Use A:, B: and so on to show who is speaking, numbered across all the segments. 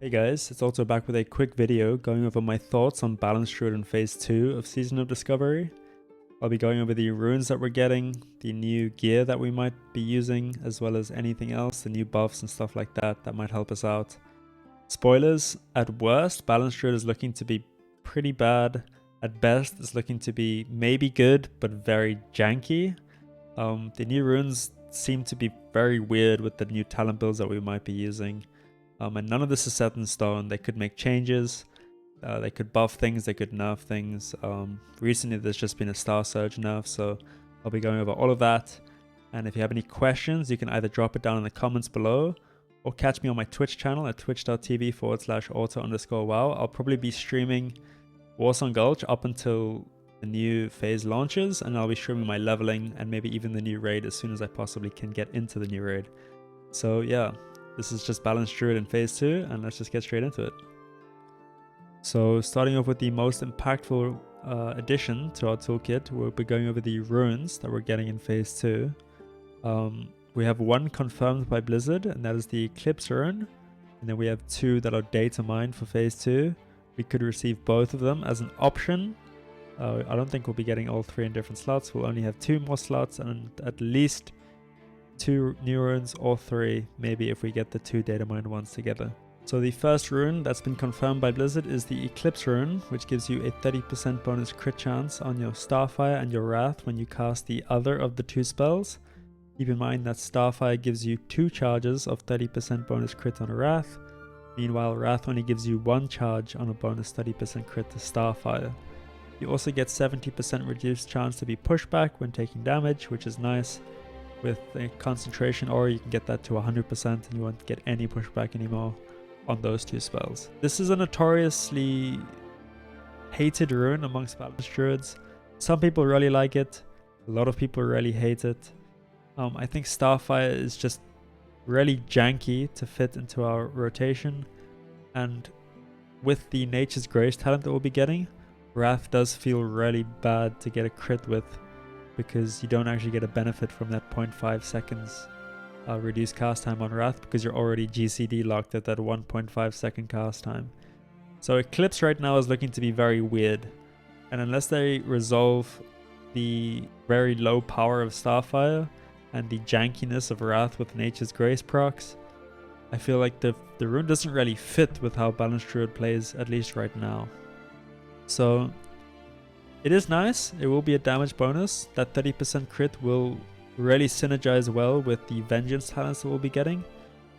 A: Hey guys, it's also back with a quick video going over my thoughts on Balance Druid in Phase 2 of Season of Discovery. I'll be going over the runes that we're getting, the new gear that we might be using, as well as anything else, the new buffs and stuff like that that might help us out. Spoilers, at worst, Balance Druid is looking to be pretty bad. At best, it's looking to be maybe good, but very janky. The new runes seem to be very weird with the new talent builds that we might be using. And none of this is set in stone. They could make changes, they could buff things, they could nerf things. Recently there's just been a Star Surge nerf, so I'll be going over all of that. And if you have any questions, you can either drop it down in the comments below or catch me on my Twitch channel at twitch.tv/auto_wow. I'll probably be streaming Warsong Gulch up until the new phase launches, and I'll be streaming my leveling and maybe even the new raid as soon as I possibly can get into the new raid. So yeah. This is just Balance Druid in Phase 2, and let's just get straight into it. So starting off with the most impactful addition to our toolkit, we'll be going over the runes that we're getting in Phase 2. We have one confirmed by Blizzard, and that is the Eclipse rune. And then we have two that are data mined for Phase 2. We could receive both of them as an option. I don't think we'll be getting all three in different slots. We'll only have two more slots and at least two new runes, or three, maybe if we get the two data mined ones together. So the first rune that's been confirmed by Blizzard is the Eclipse rune, which gives you a 30% bonus crit chance on your Starfire and your Wrath when you cast the other of the two spells. Keep in mind that Starfire gives you two charges of 30% bonus crit on a Wrath. Meanwhile, Wrath only gives you one charge on a bonus 30% crit to Starfire. You also get 70% reduced chance to be pushed back when taking damage, which is nice. With a concentration aura, you can get that to 100% and you won't get any pushback anymore on those two spells. This is a notoriously hated rune amongst Balance Druids. Some people really like it, a lot of people really hate it. I think Starfire is just really janky to fit into our rotation, and with the Nature's Grace talent that we'll be getting, Wrath does feel really bad to get a crit with, because you don't actually get a benefit from that 0.5 seconds reduced cast time on Wrath, because you're already GCD locked at that 1.5 second cast time. So Eclipse right now is looking to be very weird, and unless they resolve the very low power of Starfire and the jankiness of Wrath with Nature's Grace procs, I feel like the rune doesn't really fit with how Balance Druid plays, at least right now. So it is nice, it will be a damage bonus. That 30% crit will really synergize well with the Vengeance talents that we'll be getting.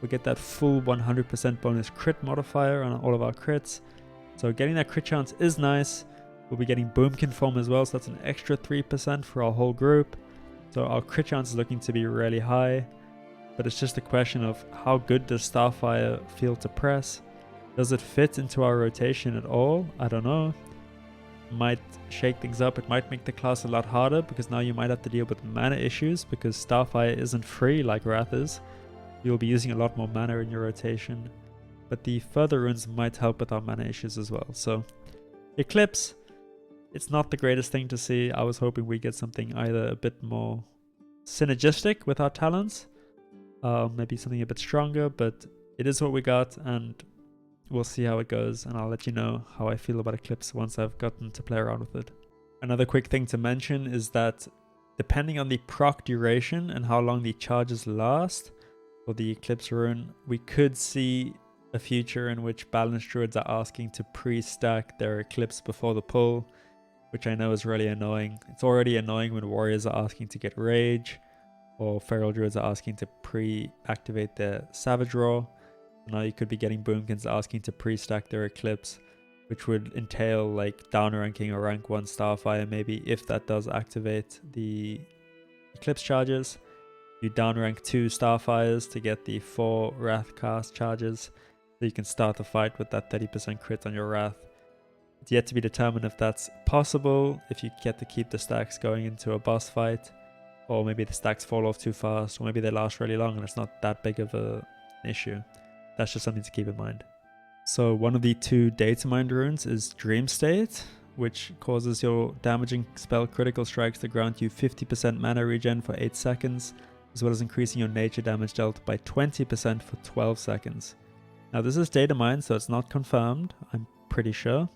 A: We'll get that full 100% bonus crit modifier on all of our crits. So getting that crit chance is nice. We'll be getting Boomkin form as well, so that's an extra 3% for our whole group. So our crit chance is looking to be really high. But it's just a question of how good does Starfire feel to press? Does it fit into our rotation at all? I don't know. Might shake things up. It might make the class a lot harder, because now you might have to deal with mana issues, because Starfire isn't free like Wrath is. You'll be using a lot more mana in your rotation, but the further runes might help with our mana issues as well. So Eclipse, it's not the greatest thing to see. I was hoping we get something either a bit more synergistic with our talents, maybe something a bit stronger, but it is what we got, and we'll see how it goes, and I'll let you know how I feel about Eclipse once I've gotten to play around with it. Another quick thing to mention is that depending on the proc duration and how long the charges last for the Eclipse rune, we could see a future in which Balance Druids are asking to pre-stack their Eclipse before the pull, which I know is really annoying. It's already annoying when Warriors are asking to get Rage, or Feral Druids are asking to pre-activate their Savage Roar. Now you could be getting Boomkins asking to pre-stack their Eclipse, which would entail like down ranking a rank 1 Starfire maybe, if that does activate the Eclipse charges. You down rank 2 Starfires to get the 4 Wrath cast charges, so you can start the fight with that 30% crit on your Wrath. It's yet to be determined if that's possible, if you get to keep the stacks going into a boss fight, or maybe the stacks fall off too fast, or maybe they last really long and it's not that big of an issue. That's just something to keep in mind. So one of the two data mined runes is Dream State, which causes your damaging spell critical strikes to grant you 50% mana regen for 8 seconds, as well as increasing your nature damage dealt by 20% for 12 seconds. Now this is data mined, so it's not confirmed, I'm pretty sure.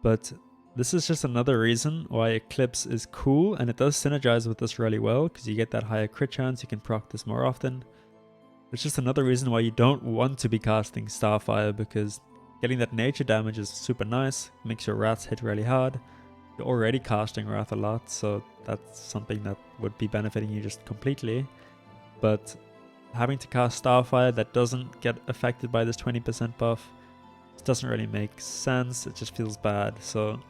A: But this is just another reason why Eclipse is cool, and it does synergize with this really well, because you get that higher crit chance, you can proc this more often. It's just another reason why you don't want to be casting Starfire, because getting that nature damage is super nice, makes your Wraths hit really hard. You're already casting Wrath a lot, so that's something that would be benefiting you just completely. But having to cast Starfire that doesn't get affected by this 20% buff, it doesn't really make sense, it just feels bad. So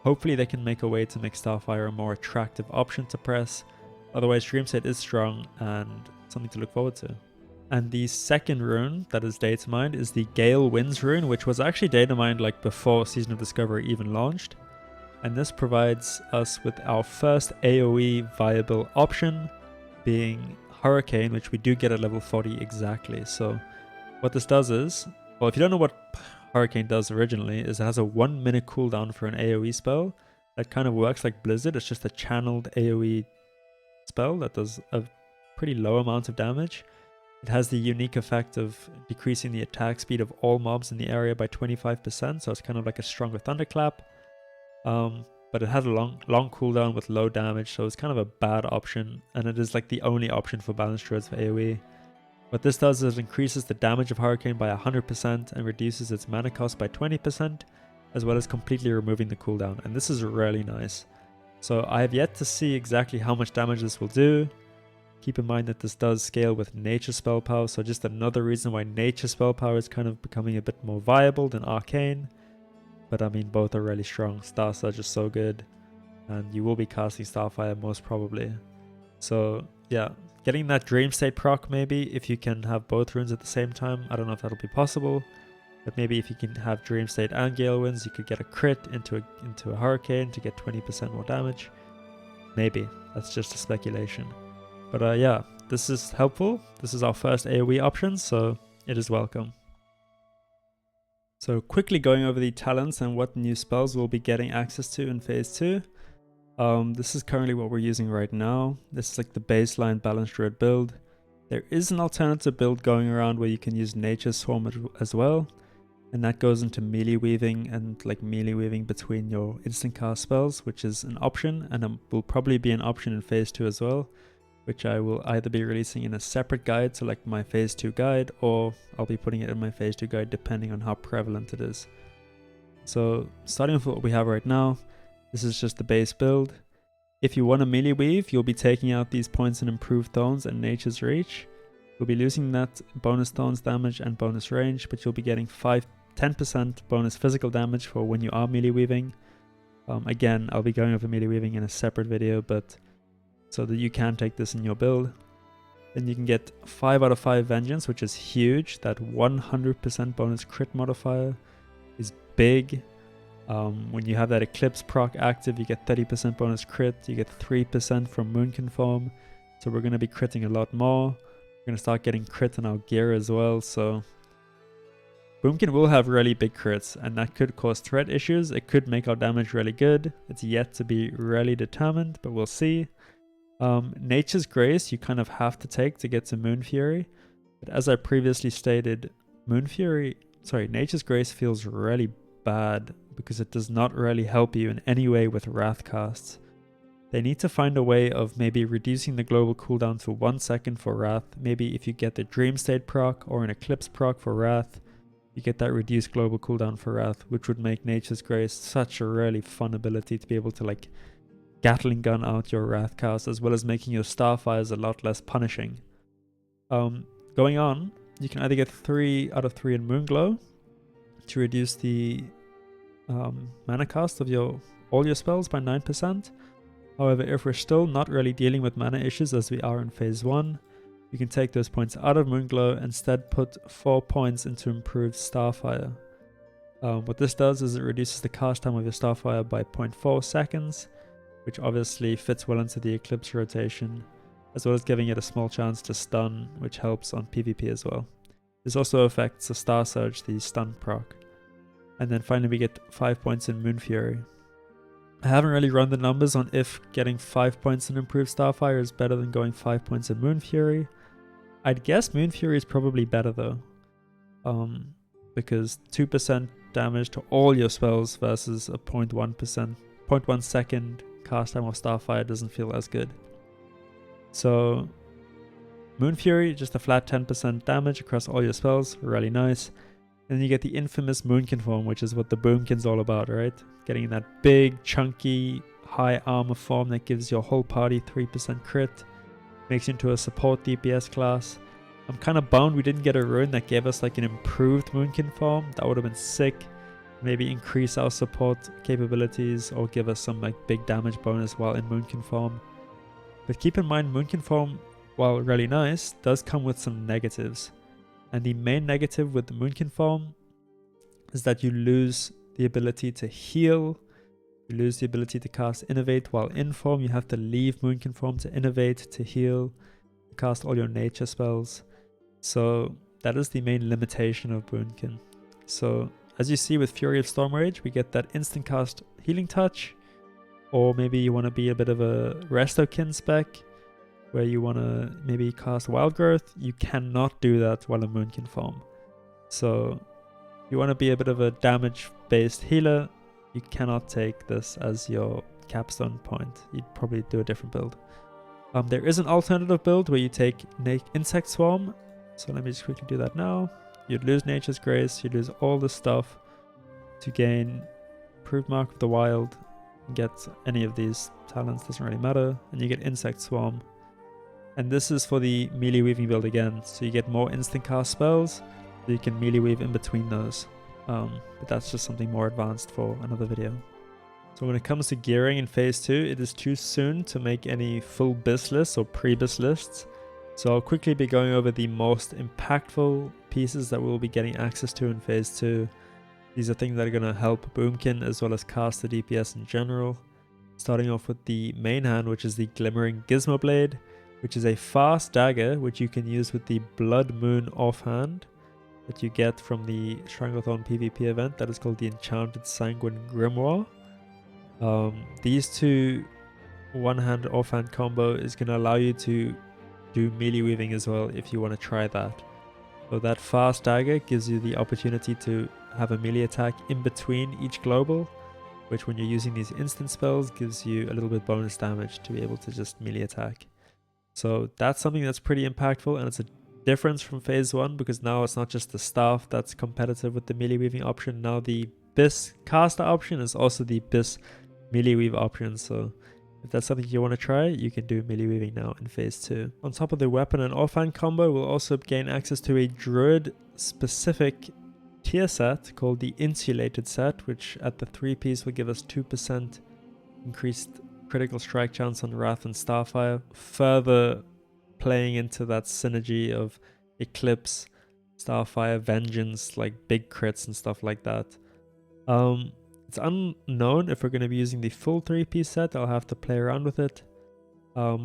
A: hopefully they can make a way to make Starfire a more attractive option to press. Otherwise Dream State is strong and something to look forward to. And the second rune that is data mined is the Gale Winds rune, which was actually data mined like before Season of Discovery even launched. And this provides us with our first AoE viable option, being Hurricane, which we do get at level 40 exactly. So what this does is, well, if you don't know what Hurricane does originally, is it has a 1 minute cooldown for an AoE spell that kind of works like Blizzard. It's just a channeled AoE spell that does a pretty low amount of damage. It has the unique effect of decreasing the attack speed of all mobs in the area by 25%, so it's kind of like a stronger thunderclap. But it has a long cooldown with low damage, so it's kind of a bad option, and it is like the only option for balanced druids for AoE. What this does is it increases the damage of Hurricane by 100% and reduces its mana cost by 20%, as well as completely removing the cooldown, and this is really nice. So I have yet to see exactly how much damage this will do. Keep in mind that this does scale with Nature Spell Power, so just another reason why Nature Spell Power is kind of becoming a bit more viable than Arcane. But I mean, both are really strong. Star Surge is so good, and you will be casting Starfire most probably. So yeah, getting that Dream State proc maybe, if you can have both runes at the same time. I don't know if that'll be possible, but maybe if you can have Dream State and Gale Winds, you could get a crit into a Hurricane to get 20% more damage. Maybe, that's just a speculation. But yeah, this is helpful. This is our first AoE option, so it is welcome. So quickly going over the talents and what new spells we'll be getting access to in Phase 2. This is currently what we're using right now. This is like the baseline balanced druid build. There is an alternative build going around where you can use Nature's Swarm as well. And that goes into melee weaving and like melee weaving between your instant cast spells, which is an option, and will probably be an option in Phase 2 as well, which I will either be releasing in a separate guide, so like my Phase 2 guide, or I'll be putting it in my Phase 2 guide depending on how prevalent it is. So starting with what we have right now, this is just the base build. If you want to melee weave, you'll be taking out these points in Improved Thorns and Nature's Reach. You'll be losing that bonus Thorns damage and bonus range, but you'll be getting 10% bonus physical damage for when you are melee weaving. Again, I'll be going over melee weaving in a separate video, but so that you can take this in your build. Then you can get 5 out of 5 Vengeance, which is huge. That 100% bonus crit modifier is big. When you have that Eclipse proc active, you get 30% bonus crit. You get 3% from Moonconform. So we're going to be critting a lot more. We're going to start getting crit on our gear as well. So Boomkin will have really big crits, and that could cause threat issues. It could make our damage really good. It's yet to be really determined, but we'll see. Nature's Grace you kind of have to take to get to Moon Fury, but as I previously stated, Nature's Grace feels really bad because it does not really help you in any way with Wrath casts. They need to find a way of maybe reducing the global cooldown to 1 second for Wrath. Maybe if you get the Dream State proc or an Eclipse proc for Wrath, you get that reduced global cooldown for Wrath, which would make Nature's Grace such a really fun ability to be able to like Gatling gun out your Wrath cast, as well as making your Starfires a lot less punishing. Going on, you can either get 3 out of 3 in Moonglow to reduce the mana cost of all your spells by 9%. However, if we're still not really dealing with mana issues as we are in Phase 1, you can take those points out of Moonglow and instead put 4 points into Improved Starfire. What this does is it reduces the cast time of your Starfire by 0.4 seconds, which obviously fits well into the Eclipse rotation, as well as giving it a small chance to stun, which helps on PvP as well. This also affects the Star Surge, the stun proc. And then finally we get 5 points in Moon Fury. I haven't really run the numbers on if getting 5 points in Improved Starfire is better than going 5 points in Moon Fury. I'd guess Moon Fury is probably better though. because 2% damage to all your spells versus a 0.1 second cast time of Starfire doesn't feel as good. So Moon Fury, just a flat 10% damage across all your spells, really nice. And then you get the infamous Moonkin form, which is what the Boomkin's all about, right? Getting that big, chunky, high armor form that gives your whole party 3% crit. Makes you into a support DPS class. I'm kind of bummed we didn't get a rune that gave us like an improved Moonkin form. That would have been sick. Maybe increase our support capabilities or give us some like big damage bonus while in Moonkin form. But keep in mind, Moonkin form, while really nice, does come with some negatives. And the main negative with the Moonkin form is that you lose the ability to heal. You lose the ability to cast Innovate while in form. You have to leave Moonkin form to Innovate, to heal, to cast all your nature spells. So that is the main limitation of Moonkin. So as you see with Fury of Stormrage, we get that instant cast Healing Touch. Or maybe you want to be a bit of a Restokin spec, where you want to maybe cast Wild Growth. You cannot do that while in Moonkin form. So if you want to be a bit of a damage-based healer, you cannot take this as your capstone point. You'd probably do a different build. There is an alternative build where you take Insect Swarm. So let me just quickly do that now. You'd lose Nature's Grace, you'd lose all this stuff to gain Improved Mark of the Wild, get any of these talents, doesn't really matter, and you get Insect Swarm. And this is for the melee weaving build again, so you get more instant cast spells, so you can melee weave in between those. But that's just something more advanced for another video. So when it comes to gearing in Phase 2, it is too soon to make any full BIS lists or pre-BIS lists. So I'll quickly be going over the most impactful pieces that we'll be getting access to in Phase 2. These are things that are going to help Boomkin as well as cast the DPS in general. Starting off with the main hand, which is the Glimmering Gizmo Blade, which is a fast dagger which you can use with the Blood Moon offhand that you get from the Stranglethorn PvP event that is called the Enchanted Sanguine Grimoire. These two one-hand offhand combo is going to allow you to do melee weaving as well if you want to try that. So that fast dagger gives you the opportunity to have a melee attack in between each global, which when you're using these instant spells gives you a little bit bonus damage to be able to just melee attack. So that's something that's pretty impactful, and it's a difference from Phase 1 because now it's not just the staff that's competitive with the melee weaving option. Now the BIS caster option is also the BIS melee weave option. So if that's something you want to try, you can do melee weaving now in Phase 2. On top of the weapon and offhand combo, we'll also gain access to a Druid specific tier set called the Insulated set, which at the 3-piece will give us 2% increased critical strike chance on Wrath and Starfire, further playing into that synergy of Eclipse, Starfire, Vengeance, like big crits and stuff like that. It's unknown if we're going to be using the full 3-piece set. I'll have to play around with it.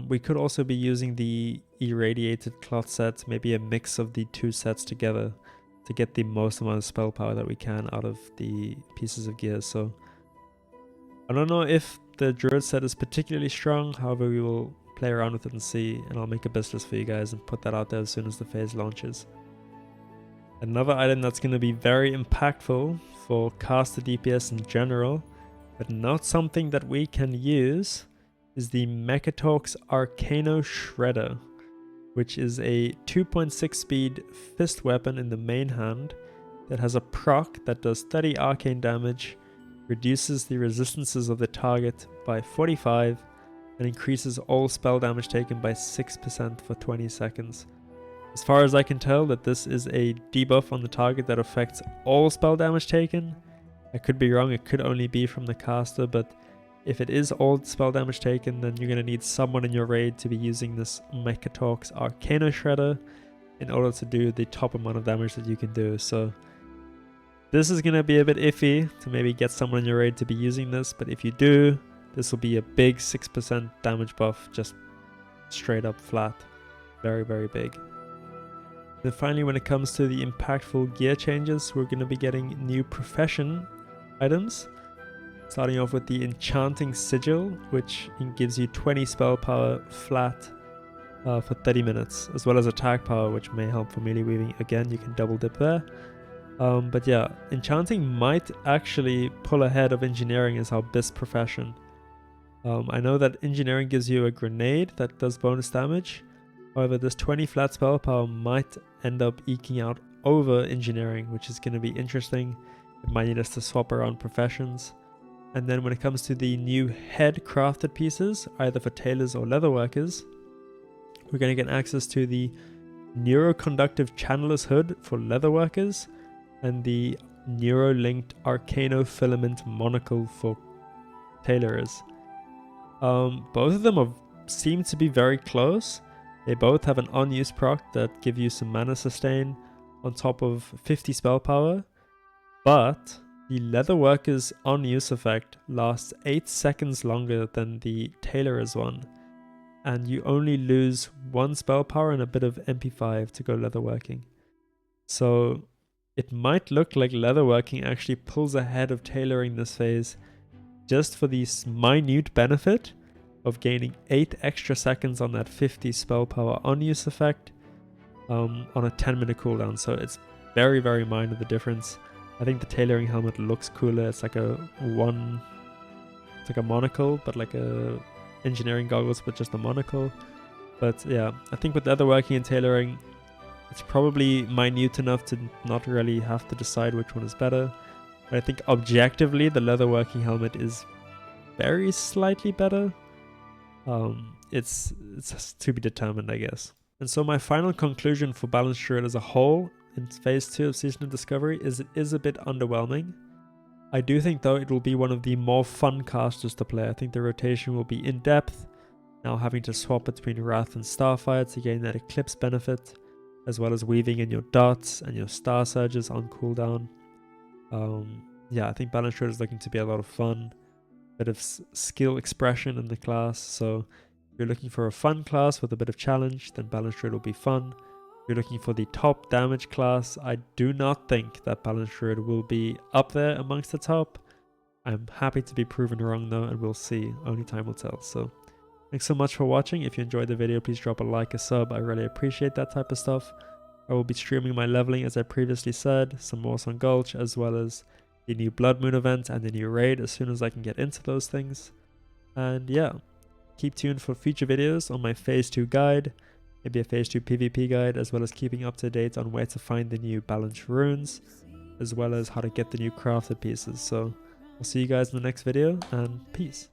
A: We could also be using the Irradiated Cloth set, maybe a mix of the two sets together to get the most amount of spell power that we can out of the pieces of gear. So I don't know if the Druid set is particularly strong, however we will play around with it and see, and I'll make a BIS list for you guys and put that out there as soon as the phase launches. Another item that's going to be very impactful for caster DPS in general, but not something that we can use, is the Mechatorx Arcano Shredder, which is a 2.6 speed fist weapon in the main hand that has a proc that does 30 arcane damage, reduces the resistances of the target by 45, and increases all spell damage taken by 6% for 20 seconds. As far as I can tell, that this is a debuff on the target that affects all spell damage taken. I could be wrong, it could only be from the caster, but if it is all spell damage taken, then you're going to need someone in your raid to be using this Mechatorx Arcano Shredder in order to do the top amount of damage that you can do. So this is going to be a bit iffy to maybe get someone in your raid to be using this, but if you do, this will be a big 6% damage buff, just straight up flat. Very, very big. Then finally, when it comes to the impactful gear changes, we're going to be getting new profession items. Starting off with the Enchanting Sigil, which gives you 20 spell power flat for 30 minutes, as well as attack power, which may help for melee weaving. Again, you can double dip there. But yeah, enchanting might actually pull ahead of engineering as our best profession. I know that engineering gives you a grenade that does bonus damage. However, this 20 flat spell power might end up eking out over engineering, which is going to be interesting. It might need us to swap around professions. And then when it comes to the new head crafted pieces, either for tailors or leatherworkers, we're going to get access to the neuroconductive channeler's hood for leatherworkers and the neuro-linked arcanofilament monocle for tailorers. Both of them seem to be very close. They both have an unused proc that give you some mana sustain on top of 50 spell power, but the leatherworker's unuse effect lasts 8 seconds longer than the tailorer's one, and you only lose 1 spell power and a bit of MP5 to go leatherworking. So it might look like leatherworking actually pulls ahead of tailoring this phase, just for the minute benefit of gaining 8 extra seconds on that 50 spell power unuse effect on a 10-minute cooldown. So it's very, very minor, the difference. I think the tailoring helmet looks cooler. It's like it's like a monocle, but like a engineering goggles with just a monocle. But yeah, I think with leatherworking and tailoring, it's probably minute enough to not really have to decide which one is better. But I think objectively, the leatherworking helmet is very slightly better. It's to be determined, I guess. And so my final conclusion for Balanced Druid as a whole in Phase 2 of Season of Discovery is it is a bit underwhelming. I do think, though, it will be one of the more fun casters to play. I think the rotation will be in-depth, now having to swap between Wrath and Starfire to gain that Eclipse benefit, as well as weaving in your dots and your Star Surges on cooldown. Yeah, I think Balanced Druid is looking to be a lot of fun, bit of skill expression in the class. So if you're looking for a fun class with a bit of challenge, then Balanced Druid will be fun. If you're looking for the top damage class, I do not think that Balanced Druid will be up there amongst the top. I'm happy to be proven wrong though, and we'll see. Only time will tell. So thanks so much for watching. If you enjoyed the video, please drop a like, a sub. I really appreciate that type of stuff. I will be streaming my leveling, as I previously said, some more on Gulch, as well as the new Blood Moon event and the new raid as soon as I can get into those things. And yeah, keep tuned for future videos on my Phase 2 guide, maybe a Phase 2 PvP guide, as well as keeping up to date on where to find the new balanced runes, as well as how to get the new crafted pieces. So I'll see you guys in the next video, and peace.